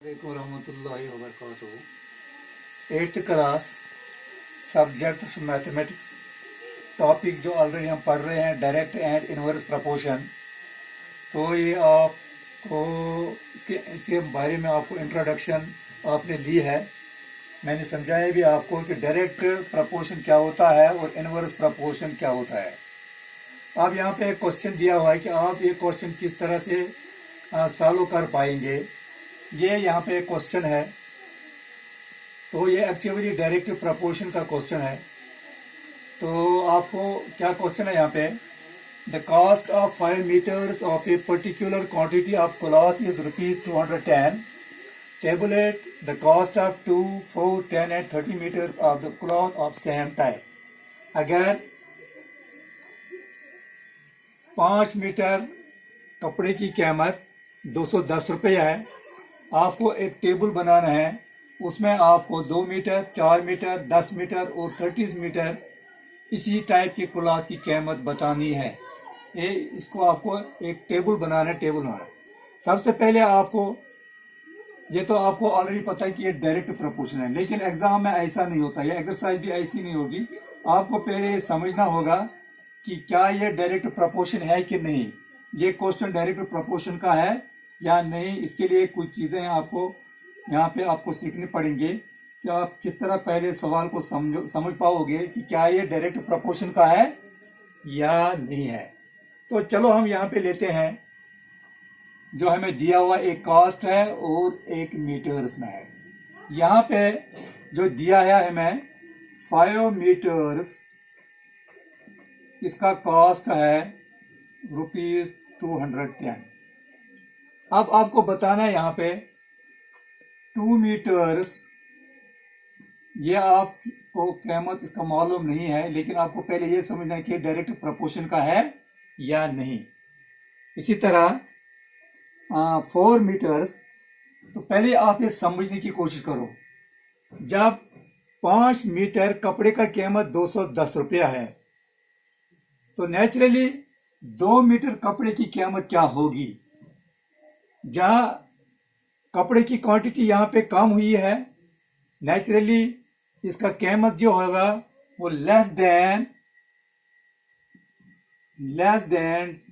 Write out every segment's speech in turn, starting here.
रहमतुल्लाहि व बरकातुहू। 8th class subject mathematics. Topic जो ऑलरेडी हम पढ़ रहे हैं डायरेक्ट एंड इनवर्स प्रपोर्शन। तो ये आपको इसके बारे में आपको इंट्रोडक्शन आपने ली है। मैंने समझाया भी आपको कि डायरेक्ट प्रपोर्शन क्या होता है और इनवर्स प्रपोर्शन क्या होता है। अब यहाँ पे एक क्वेश्चन दिया हुआ है कि आप ये क्वेश्चन किस तरह से सॉल्व कर पाएंगे। ये यहाँ पे क्वेश्चन है, तो ये एक्चुअली डायरेक्ट प्रपोर्शन का क्वेश्चन है। तो आपको क्या क्वेश्चन है यहाँ पे, the cost of 5 meters of a particular quantity of cloth is ₹210। Tablet the cost of 2, 4, 10 and 30 meters of the cloth of same type. अगर 5 मीटर कपड़े की कीमत 210 रुपये है, आपको एक टेबल बनाना है। उसमें आपको 2 मीटर, 4 मीटर, 10 मीटर और 30 मीटर इसी टाइप की क्लॉथ की कीमत बतानी है। इसको आपको एक टेबल बनाना है। सबसे पहले आपको, ये तो आपको ऑलरेडी पता है कि ये डायरेक्ट प्रपोर्शन है, लेकिन एग्जाम में ऐसा नहीं होता, ये एक्सरसाइज भी ऐसी नहीं होगी। आपको पहले ये समझना होगा कि क्या ये डायरेक्ट प्रपोर्शन है कि नहीं, ये क्वेश्चन डायरेक्ट प्रपोर्शन का है या नहीं। इसके लिए कुछ चीजें आपको यहाँ पे आपको सीखनी पड़ेंगे कि आप किस तरह पहले सवाल को समझ पाओगे कि क्या ये डायरेक्ट प्रपोर्शन का है या नहीं है। तो चलो हम यहाँ पे लेते हैं, जो हमें दिया हुआ एक कॉस्ट है और एक मीटर्स में है। यहाँ पे जो दिया है हमें 5 meters, इसका कॉस्ट है ₹210। अब आपको बताना है यहाँ पे 2 meters, ये आपको कीमत इसका मालूम नहीं है, लेकिन आपको पहले ये समझना है कि डायरेक्ट प्रपोर्शन का है या नहीं। इसी तरह 4 meters, तो पहले आप ये समझने की कोशिश करो। जब 5 मीटर कपड़े का कीमत 210 रुपया है, तो नेचुरली 2 मीटर कपड़े की कीमत क्या होगी। जहां कपड़े की क्वांटिटी यहाँ पे कम हुई है, नेचुरली इसका कीमत जो होगा वो लेस देन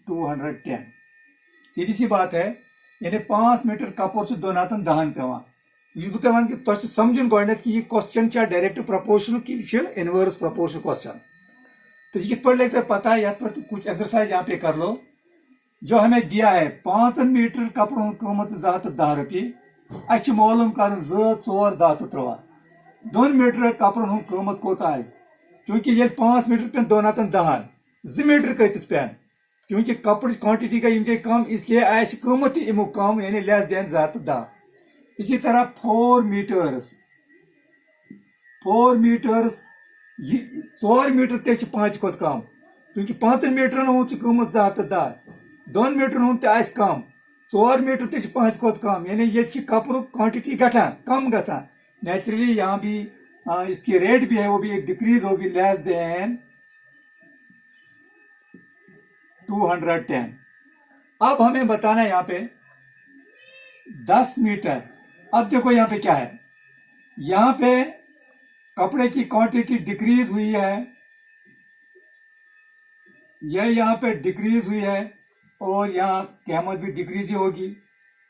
210। सीधी सी बात है। यानी 5 मीटर कपड़ से दोनातन दहन पेवान। यह बह वन कि समझन गोडनेथ कि यह क्वेश्चन डायरेक्ट प्रपोर्शन कि इनवर्स प्रपोर्शन क्वेश्चन। तो ये कित लगे पता है, यहाँ पर कुछ एक्सरसाइज यहाँ पे कर लो। जो हमें दिया है 5 मीटर कपड़ों कीमत 10 रुपये, अच्छे मालूम कर 2, 4, 10 तो 3। 2 मीटर कपड़ों कीमत कोता है, क्योंकि ये 5 मीटर पे दोनातन दहन 2 मीटर कतिस पेन, क्योंकि कपड़ क्वांटिटी गई कम, इसलिए आस कीमत अमुक कम, यानी लेस देन 10। इसी तरह 4 meters, 4 meters 4 मीटर ते 5 खोत कम, क्योंकि 5 मीटर हूँ कीमत 10। 2 मीटर हूँ ते कम, 4 मीटर ते 5 खोत कम, यानी ये कपड़ क्वांटिटी घटान कम गसान। नेचुरली यहाँ भी इसकी रेट भी है, वो भी एक डिक्रीज होगी, लेस देन 210। अब हमें बताना है यहाँ पे 10 मीटर। अब देखो यहाँ पे क्या है, यहाँ पे कपड़े की क्वांटिटी डिक्रीज हुई है, यह यहाँ पे डिक्रीज हुई है, और यहाँ कीमत भी डिक्रीज ही होगी।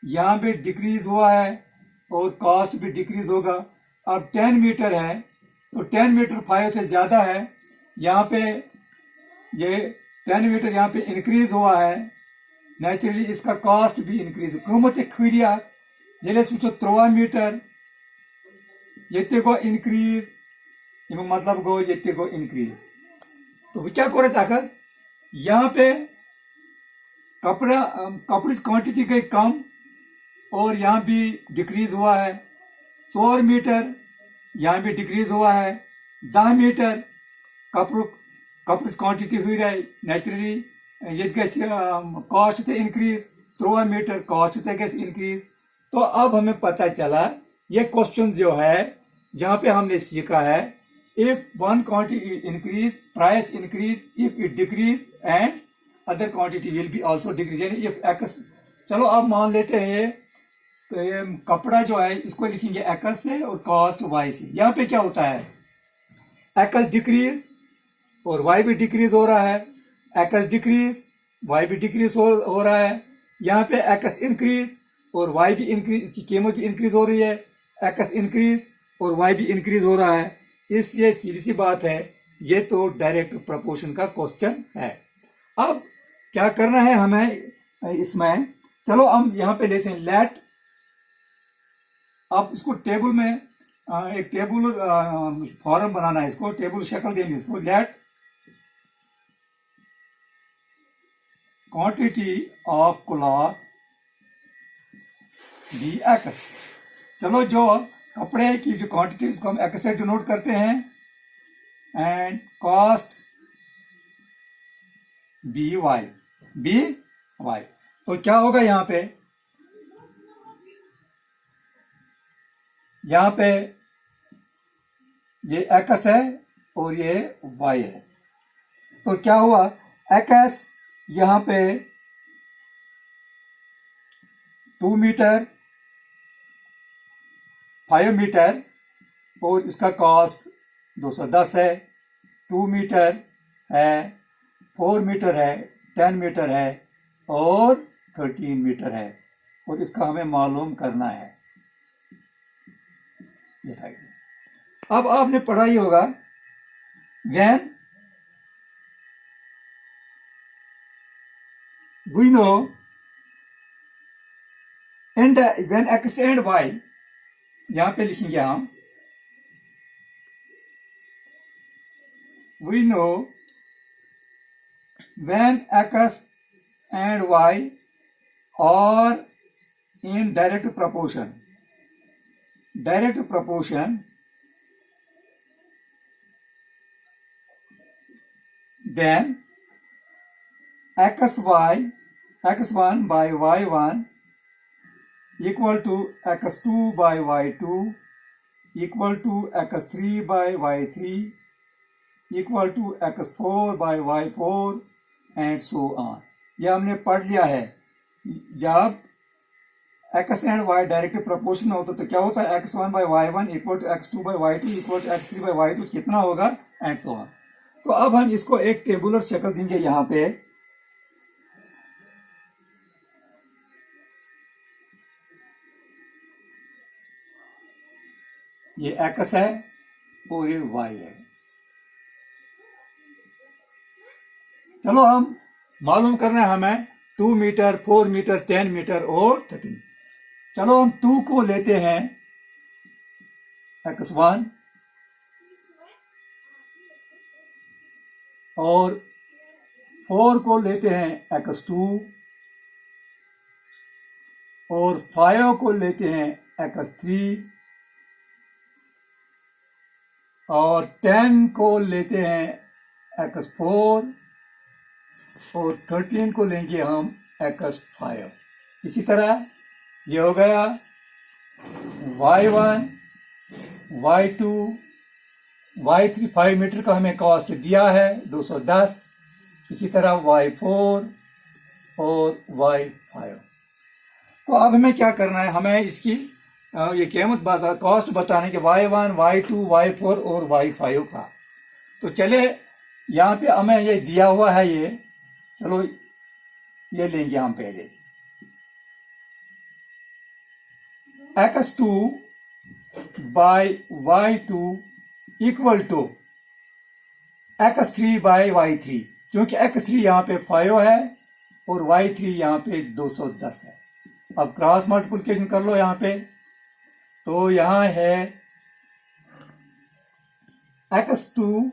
यहाँ पे डिक्रीज हुआ है और कॉस्ट भी डिक्रीज होगा। अब 10 मीटर है, तो 10 मीटर 5 से ज्यादा है। यहाँ पे ये 10 मीटर यहाँ पे इंक्रीज हुआ है, नेचुरली इसका कॉस्ट भी इंक्रीज। कीमत खुरिया ये वो 3 मीटर ये गो इंक्रीज, मतलब गो ये गो इंक्रीज। तो वो क्या करे अखज, यहाँ पे कपड़े क्वांटिटी गई कम और यहाँ भी डिक्रीज हुआ है। 4 मीटर यहाँ भी डिक्रीज हुआ है। 10 मीटर कपड़ क्वांटिटी हुई रही, नेचुरली ये कॉस्ट थे इंक्रीज। 3 मीटर कॉस्ट थे इंक्रीज। तो अब हमें पता चला ये क्वेश्चन जो है जहाँ पे हमने सीखा है, if one quantity increase price increase, if it decrease and other quantity will be also decrease. यानी इफ एक्स, चलो अब मान लेते हैं तो ये कपड़ा जो है इसको लिखेंगे एक्स से और कॉस्ट वाई से। यहाँ पे क्या होता है, एक्स डिक्रीज और वाई भी डिक्रीज हो रहा है, एक्स डिक्रीज वाई भी डिक्रीज हो रहा है। यहाँ पे एक्स इंक्रीज और वाई भी इंक्रीज, इसकी कीमत भी इंक्रीज हो रही है, एक्स इंक्रीज और वाई भी इंक्रीज हो रहा है। इसलिए सीधी सी बात है, ये तो डायरेक्ट प्रपोर्शन का क्वेश्चन है। अब क्या करना है हमें इसमें, चलो हम यहाँ पे लेते हैं लेट। अब इसको टेबल में एक टेबल फॉर्म बनाना है, इसको टेबल शक्ल देंगे इसको। Let quantity of cloth be x. चलो जो कपड़े की जो क्वांटिटी उसको हम एक्स से डिनोट करते हैं, and cost be y, be y. तो क्या होगा यहाँ पे, यहाँ पे ये एक्स है और ये वाई है। तो क्या हुआ, एक्स यहाँ पे 2 मीटर 5 मीटर और इसका कॉस्ट 210 है। 2 मीटर है, 4 मीटर है, 10 मीटर है और 13 मीटर है, और इसका हमें मालूम करना है। ये था। अब आपने पढ़ा ही होगा, when we know and when x and y, यहां पे लिखेंगे हम, we know when x and y are in direct proportion, then x1 by y1 equal to x2 by y2 equal to x3 by y3 equal to x4 by y4 and so on। यह हमने पढ़ लिया है। जब x and y direct proportion होता तो क्या होता है, x1 by y1 equal to x2 by y2 equal to x3 by y2 कितना होगा, एंड सो ऑन। तो अब हम इसको एक टेबुलर शक्ल देंगे यहां पे। ये x है और ये y है। चलो हम मालूम करना है हमें 2 मीटर 4 मीटर 10 मीटर और 13। चलो हम 2 को लेते हैं x1 और 4 को लेते हैं x2 और 5 को लेते हैं x3 और 10 को लेते हैं x4 और 13 को लेंगे हम x5। इसी तरह ये हो गया y1 y2 y3, 5 मीटर का हमें कॉस्ट दिया है 210। इसी तरह y4 और y5। तो अब हमें क्या करना है, हमें इसकी ये कीमत कॉस्ट बताने के y1 y2 y4 और y5 का। तो चले यहाँ पे हमें ये दिया हुआ है, ये चलो ये लेंगे हम पहले। x2 by y2 equal to x3 by y3, क्योंकि x3 यहाँ पे 5 है और y3 यहाँ पे 210 है। अब क्रॉस मल्टीप्लिकेशन कर लो यहाँ पे, तो यहाँ है x2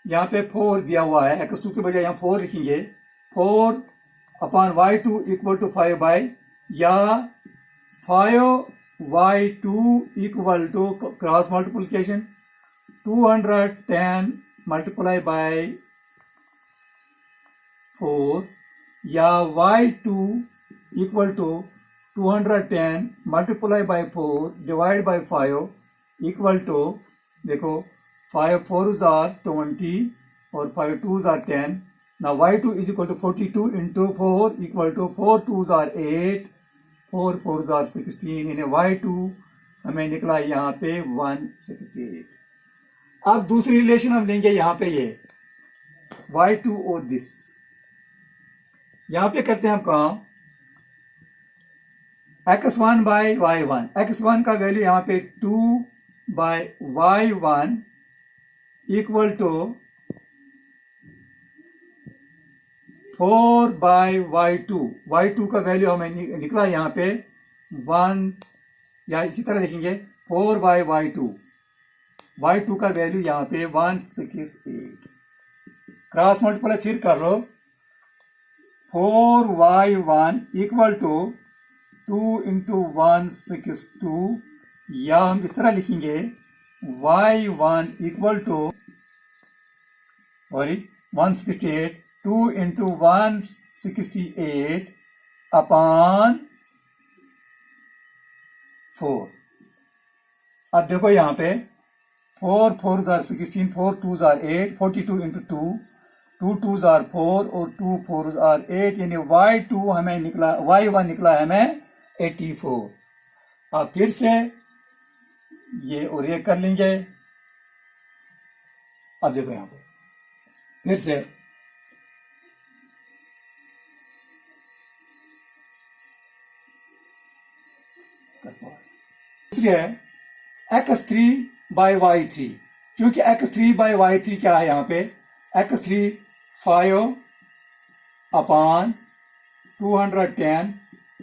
यहाँ पे 4 दिया हुआ है, x2 के बजाय यहाँ 4 लिखेंगे। 4 upon y2 equal to 5 by, या 5y2 equal to cross multiplication 210 multiply by 4, या y2 equal to 210 multiply by 4 divide by 5 equal to, देखो 5 4s are 20 और 5 2s are 10। Now y2 is equal to 42 into 4 equal to 4 2s are 8, 4 4 jar 16 यानी y2 हमें निकला यहाँ पे 168। अब दूसरी रिलेशन हम लेंगे यहाँ पे ये y2 और दिस, यहाँ पे करते हैं हम काम x1 बाय y1। x1 का वैल्यू यहाँ पे 2 bye y1 equal to 4 bye y2। y2 का वैल्यू हमें निकला यहाँ पे 1, या इसी तरह लिखेंगे 4 बाय y2। y2 का वैल्यू यहाँ पे 168। क्रॉस मल्टीप्लाई फिर कर लो, 4y1 इक्वल टू 2 इंटू 162, या हम इस तरह लिखेंगे y1 equal to 168, 2 into 168 upon 4। अब देखो यहाँ पे 4 4 जार 16, 4 2 जार 8, 42 इंटू 2, 2 2 जार 4 और 2 4 जार 8, यानी y2 हमें निकला, y1 निकला हमें 84। अब फिर से ये और ये कर लेंगे। अब देखो यहाँ पे फिर से दूसरी है x3 बाय y3, क्योंकि x3 बाय y3 क्या है यहाँ पे, x3 5 upon 210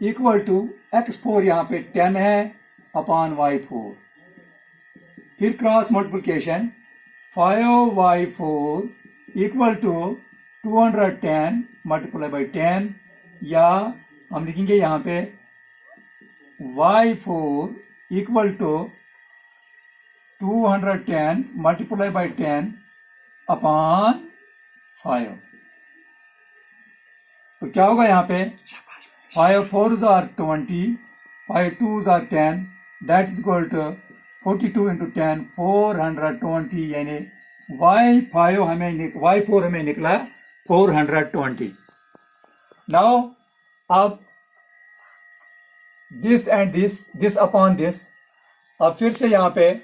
equal to x4 यहाँ पे 10 है अपॉन y4। फिर cross multiplication 5y4 equal to 210 multiply by 10, या हम लिखेंगे यहाँ पे y4 equal to 210 multiply by 10 upon 5। तो क्या होगा यहाँ पे 5 4 जार 20, 5 2 जार 10, that is equal to 42 into 10 420, यानी y4 हमें निकला 420। नाउ अब this and this upon this, अब फिर से यहाँ पे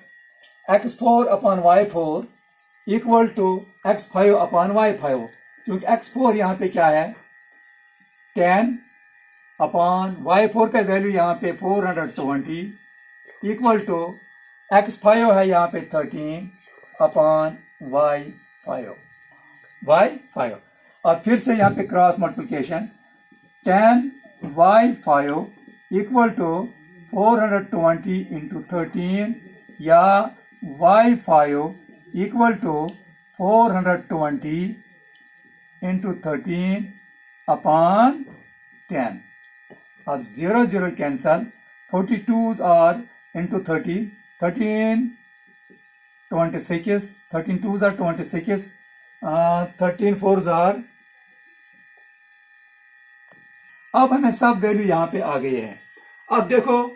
x4 upon y4 equal to x5 upon y5, क्योंकि x4 यहाँ पे क्या है 10 अपॉन y4 का वैल्यू यहाँ पे 420 इक्वल टू x5 है यहाँ पे 13 अपॉन y5। और फिर से यहाँ पे cross multiplication 10y5 equal to 420 into 13, या y5 equal to 420 into 13 upon 10। अब 0 0 cancel, 42 are into 30, 13 26, 13 2s are 26, 13 4s are। अब हमें सब वैल्यू यहां पे आ गई है। अब देखो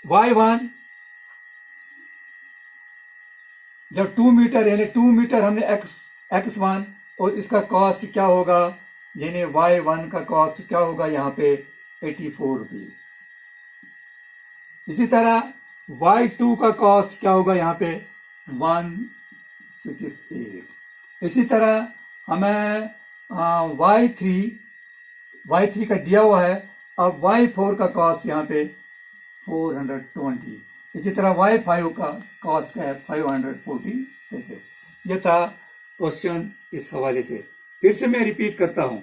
y1 जब 2 मीटर, यानी 2 मीटर हमने x1, और इसका कॉस्ट क्या होगा, यानी y1 का कॉस्ट क्या होगा यहाँ पे 84 रुपीज। इसी तरह y2 का कॉस्ट क्या होगा यहाँ पे 168। इसी तरह हमें y3 का दिया हुआ है। अब y4 का कॉस्ट यहाँ पे 420। इसी तरह y5 का कॉस्ट का है 546। यह था क्वेश्चन इस हवाले से। फिर से मैं रिपीट करता हूं।